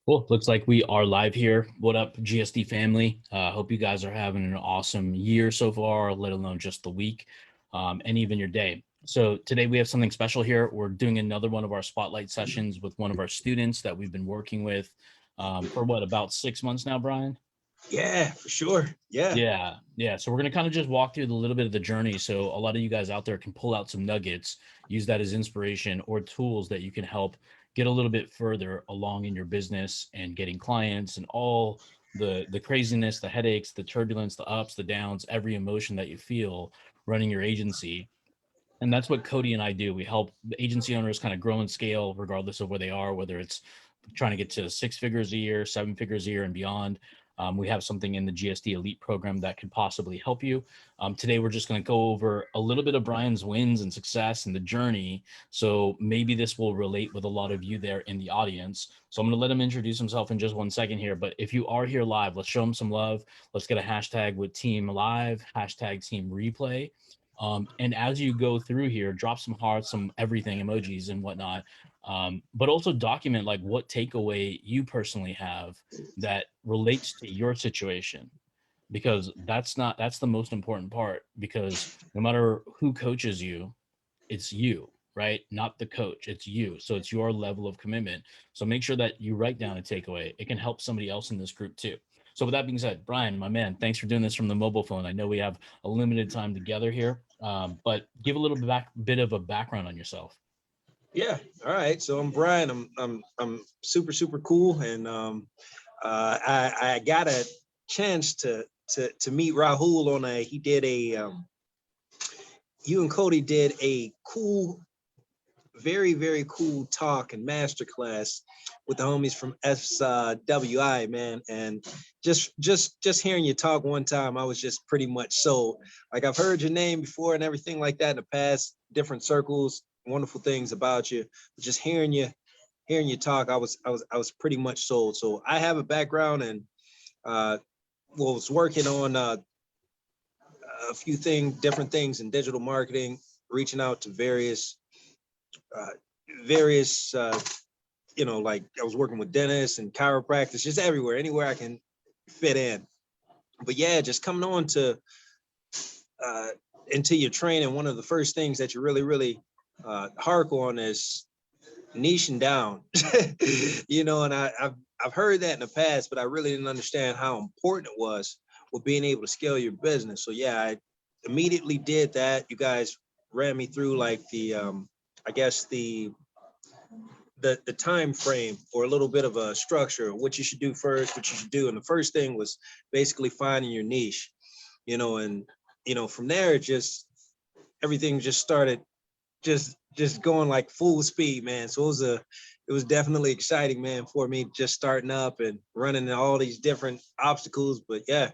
Cool. Looks like we are live here. What up, GSD family? Hope you guys are having an awesome year so far, let alone just the week, and even your day. So today we have something special here. We're doing another one of our spotlight sessions with one of our students that we've been working with for what, about 6 months now, Brian? Yeah, for sure. Yeah. Yeah. So we're gonna kind of just walk through the little bit of the journey, so a lot of you guys out there can pull out some nuggets, use that as inspiration or tools that you can help get a little bit further along in your business and getting clients and all the craziness, the headaches, the turbulence, the ups, the downs, every emotion that you feel running your agency. And that's what Cody and I do. We help the agency owners kind of grow and scale regardless of where they are, whether it's trying to get to 6 figures a year, 7 figures a year, and beyond. We have something in the GSD Elite program that could possibly help you. Today, we're just going to go over a little bit of Brian's wins and success and the journey. So maybe this will relate with a lot of you there in the audience. So I'm going to let him introduce himself in just 1 second here. But if you are here live, let's show him some love. Let's get a hashtag with Team Live, hashtag Team Replay. And as you go through here, drop some hearts, some everything emojis and whatnot. But also document like what takeaway you personally have that relates to your situation, because that's the most important part, because no matter who coaches you, it's you, right? Not the coach, it's you. So it's your level of commitment. So make sure that you write down a takeaway. It can help somebody else in this group too. So with that being said, Brian, my man, thanks for doing this from the mobile phone. I know we have a limited time together here, but give a little bit of a background on yourself. Yeah. All right. So I'm Brian. I'm super cool, and I got a chance to meet Rahul on a he did a you and Cody did a cool, very cool talk and masterclass with the homies from SWI, man. And just hearing you talk one time, I was just pretty much sold. Like, I've heard your name before and everything like that in the past, different circles, wonderful things about you. But just hearing you talk, I was pretty much sold. So I have a background and was working on a few different things in digital marketing, reaching out to uh, various like I was working with dentists and chiropractors, just everywhere, anywhere I can fit in. But yeah, just coming on to uh, into your training, one of the first things that you really hark on is niching down. And I've heard that in the past, but I really didn't understand how important it was with being able to scale your business. So yeah, I immediately did that. You guys ran me through like the I guess the time frame, or a little bit of a structure, what you should do first, what you should do. And the first thing was basically finding your niche, and from there just everything just started just going like full speed, man. So it was definitely exciting, man, for me just starting up and running into all these different obstacles. But yeah.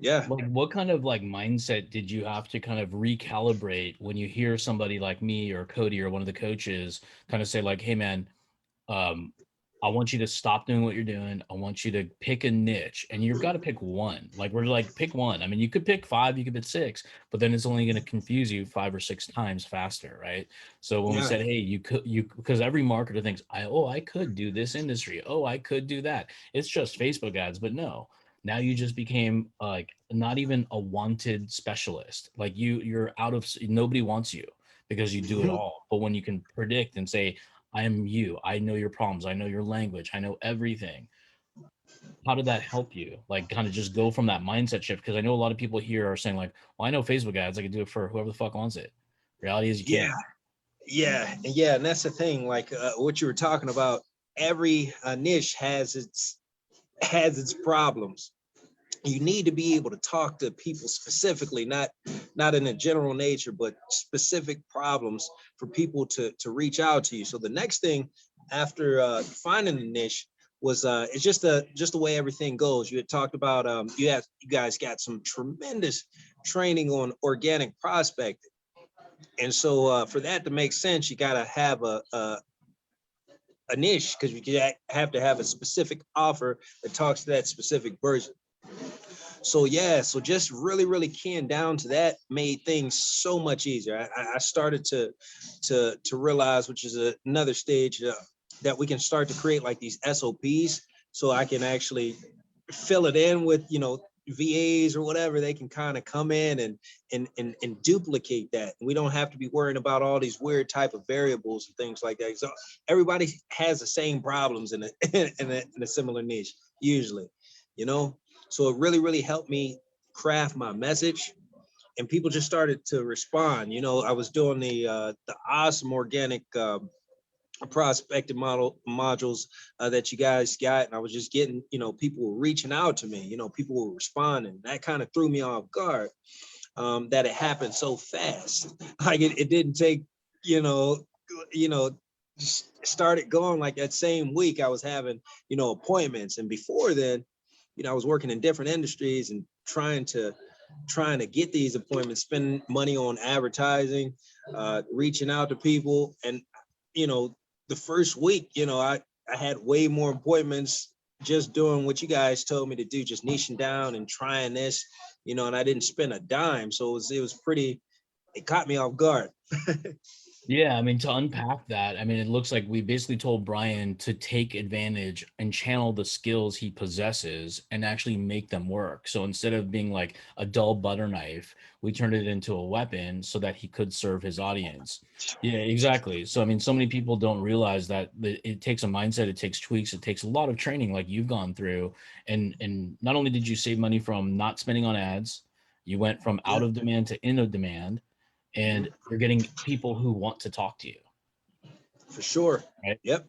Like, what kind of like mindset did you have to kind of recalibrate when you hear somebody like me or Cody or one of the coaches kind of say like, "Hey, man, um, I want you to stop doing what you're doing. I want you to pick a niche, and you've got to pick one." Like, we're like, pick one. I mean, you could pick five, you could pick six, but then it's only going to confuse you 5 or 6 times faster, right? So when we Yeah. said, "Hey, because every marketer thinks, I could do this industry. Oh, I could do that. It's just Facebook ads," but no. Now you just became like not even a wanted specialist. Like you're out of nobody wants you because you do it all. But when you can predict and say, I am you. I know your problems. I know your language. I know everything. How did that help you? Like, kind of just go from that mindset shift? Because I know a lot of people here are saying, like, well, I know Facebook ads. I can do it for whoever the fuck wants it. Reality is you Yeah. can't. Yeah, and that's the thing. Like what you were talking about, every niche has its problems. You need to be able to talk to people specifically, not in a general nature, but specific problems for people to reach out to you. So the next thing after finding the niche was it's just the way everything goes. You had talked about you guys got some tremendous training on organic prospecting. And so for that to make sense, you got to have a niche, because you have to have a specific offer that talks to that specific version. So yeah, so just really keying down to that made things so much easier. I started to realize, which is another stage that we can start to create like these SOPs, so I can actually fill it in with, VAs or whatever. They can kind of come in and duplicate that. We don't have to be worrying about all these weird type of variables and things like that. So everybody has the same problems in a in a similar niche usually, you know. So it really really helped me craft my message, and people just started to respond. I was doing the awesome organic prospecting modules that you guys got, and I was just getting, people were reaching out to me, people were responding. That kind of threw me off guard, that it happened so fast. Like it didn't take, you know just started going like that same week. I was having, appointments, and before then, I was working in different industries and trying to get these appointments, spend money on advertising, reaching out to people. And you know the first week, I had way more appointments just doing what you guys told me to do, just niching down and trying this, and I didn't spend a dime. So it was pretty, it caught me off guard. Yeah, I mean, to unpack that, I mean, it looks like we basically told Bryan to take advantage and channel the skills he possesses and actually make them work. So instead of being like a dull butter knife, we turned it into a weapon so that he could serve his audience. Yeah, exactly. So I mean, so many people don't realize that it takes a mindset, it takes tweaks, it takes a lot of training like you've gone through. And not only did you save money from not spending on ads, you went from Yeah. out of demand to in of demand, and Mhm. you're getting people who want to talk to you, For sure. right? Yep.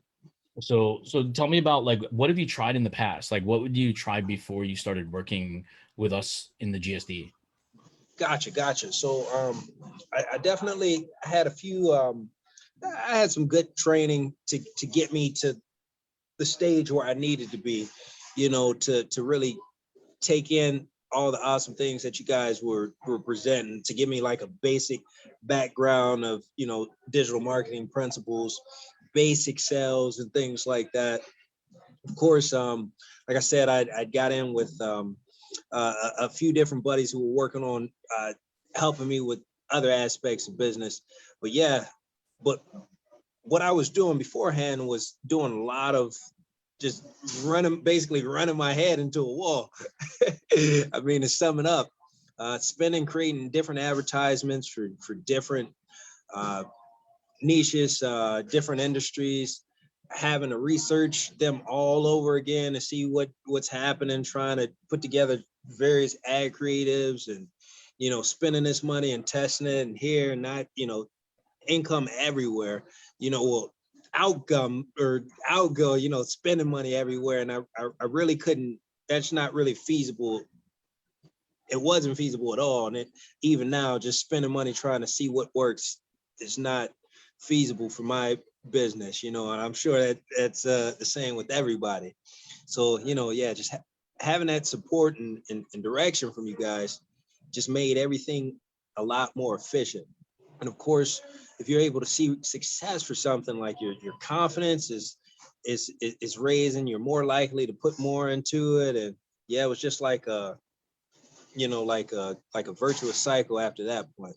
So tell me about, like, what have you tried in the past? Like, what would you try before you started working with us in the GSD? Gotcha. So I definitely had a few, I had some good training to get me to the stage where I needed to be, to really take in all the awesome things that you guys were presenting, to give me like a basic background of, digital marketing principles, basic sales and things like that. Of course, like I said, I got in with a few different buddies who were working on helping me with other aspects of business. But yeah, but what I was doing beforehand was doing a lot of just basically running my head into a wall. I mean, to sum it up, spending, creating different advertisements for different uh, niches, different industries, having to research them all over again to see what's happening, trying to put together various ad creatives, and spending this money and testing it, and here and not, income everywhere, well, outcome or outgo, spending money everywhere. And I really couldn't, that's not really feasible. It wasn't feasible at all. And even now, just spending money trying to see what works is not feasible for my business, and I'm sure that's the same with everybody. So, yeah, just having that support and direction from you guys just made everything a lot more efficient. And of course, if you're able to see success for something, like your confidence is raising, you're more likely to put more into it. And yeah, it was just like a virtuous cycle after that point.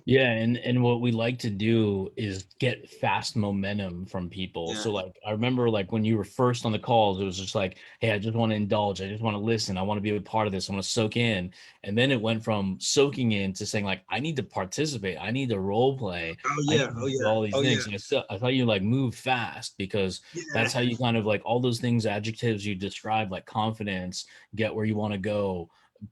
Yeah, and what we like to do is get fast momentum from people. Yeah. So like I remember, like, when you were first on the calls, it was just like, hey, I just want to indulge, I just want to listen, I want to be a part of this, I want to soak in. And then it went from soaking in to saying, like, I need to participate, I need to role play, Oh I yeah. need to Oh do yeah. all these Oh yeah. things. And I thought you like move fast, because Yeah. that's how you kind of, like, all those things, adjectives you describe, like confidence, get where you want to go,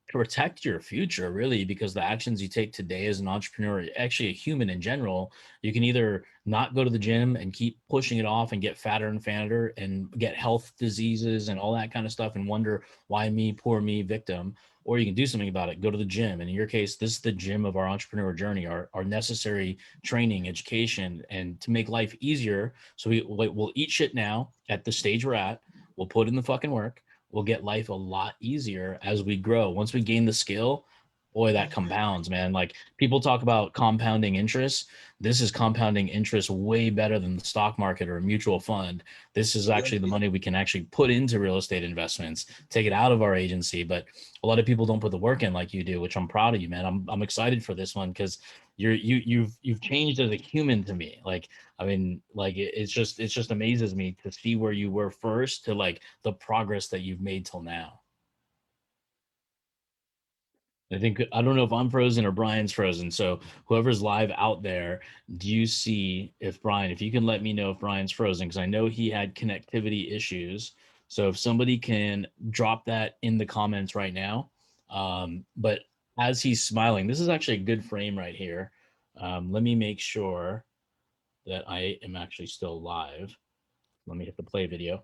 protect your future, really, because the actions you take today as an entrepreneur, actually a human in general, you can either not go to the gym and keep pushing it off and get fatter and fatter and get health diseases and all that kind of stuff and wonder, why me, poor me, victim, or you can do something about it, go to the gym. And in your case, this is the gym of our entrepreneur journey, our necessary training, education, and to make life easier. So we'll eat shit now at the stage we're at, we'll put in the fucking work, will get life a lot easier as we grow. Once we gain the skill, boy, that compounds, man. Like, people talk about compounding interest. This is compounding interest way better than the stock market or a mutual fund. This is actually the money we can actually put into real estate investments, take it out of our agency. But a lot of people don't put the work in like you do, which I'm proud of you, man. I'm excited for this one, because you've changed as a human to me. Like, I mean, like it's just amazes me to see where you were first to like the progress that you've made till now. I think I don't know if I'm frozen or Brian's frozen. So whoever's live out there, do you see if Brian, if you can let me know if Brian's frozen, because I know he had connectivity issues. So if somebody can drop that in the comments right now. But as he's smiling, this is actually a good frame right here. Let me make sure that I am actually still live. Let me hit the play video.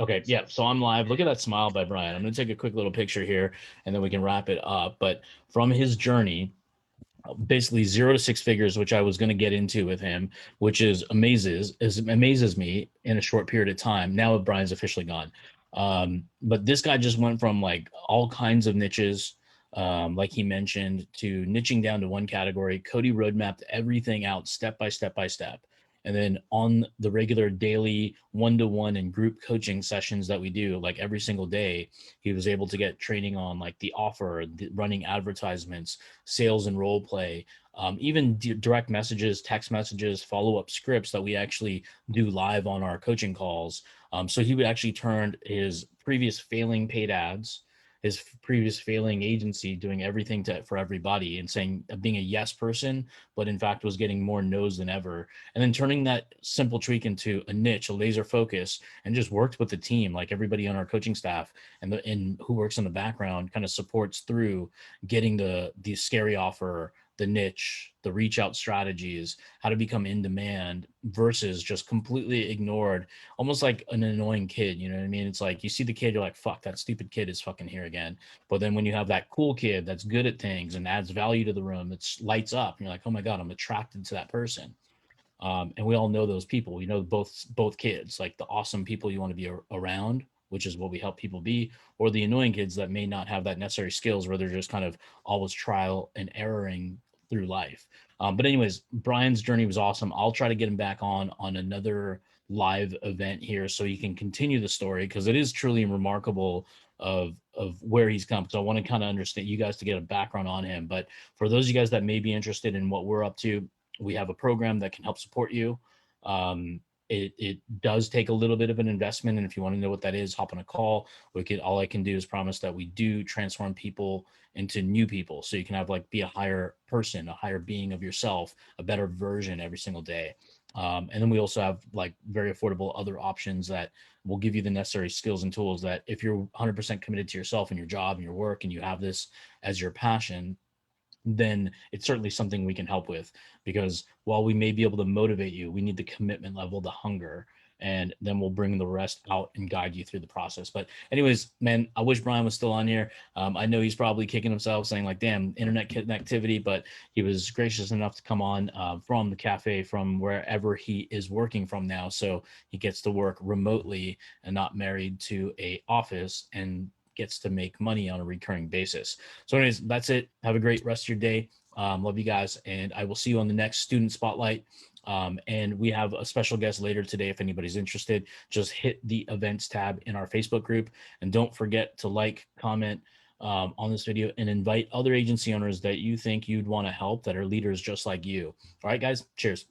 Okay, yeah, so I'm live. Look at that smile by Brian. I'm going to take a quick little picture here and then we can wrap it up. But from his journey, basically 0 to 6 figures, which I was going to get into with him, which amazes me in a short period of time. Now Brian's officially gone, but this guy just went from like all kinds of niches, like he mentioned, to niching down to one category. Cody roadmapped everything out step by step by step. And then on the regular daily one-to-one and group coaching sessions that we do, like every single day, he was able to get training on like the offer, running advertisements, sales and role play, even direct messages, text messages, follow-up scripts that we actually do live on our coaching calls. So he would actually turn his previous failing paid ads, his previous failing agency, doing everything for everybody and saying being a yes person, but in fact was getting more no's than ever. And then turning that simple tweak into a niche, a laser focus, and just worked with the team, like everybody on our coaching staff and who works in the background kind of supports through getting the scary offer, the niche, the reach out strategies, how to become in demand versus just completely ignored, almost like an annoying kid. You know what I mean? It's like you see the kid, you're like, fuck, that stupid kid is fucking here again. But then when you have that cool kid that's good at things and adds value to the room, it lights up, and you're like, oh my God, I'm attracted to that person. And we all know those people. We know both kids, like the awesome people you want to be around, which is what we help people be, or the annoying kids that may not have that necessary skills, where they're just kind of always trial and erroring through life. But anyways, Brian's journey was awesome. I'll try to get him back on another live event here so he can continue the story, because it is truly remarkable of where he's come. So I want to kind of understand you guys to get a background on him. But for those of you guys that may be interested in what we're up to, we have a program that can help support you. It does take a little bit of an investment, and if you want to know what that is, hop on a call. All I can do is promise that we do transform people into new people, so you can have like be a higher person, a higher being of yourself, a better version every single day. And then we also have like very affordable other options that will give you the necessary skills and tools that if you're 100% committed to yourself and your job and your work and you have this as your passion, then it's certainly something we can help with. Because while we may be able to motivate you, we need the commitment level, the hunger, and then we'll bring the rest out and guide you through the process. But anyways, man, I wish Brian was still on here. I know he's probably kicking himself saying like, damn, internet connectivity, but he was gracious enough to come on from the cafe from wherever he is working from now. So he gets to work remotely and not married to a office, and gets to make money on a recurring basis. So anyways, that's it. Have a great rest of your day. Love you guys, and I will see you on the next student spotlight. And we have a special guest later today. If anybody's interested, just hit the events tab in our Facebook group, and don't forget to like, comment on this video, and invite other agency owners that you think you'd want to help that are leaders just like you. All right, guys, cheers.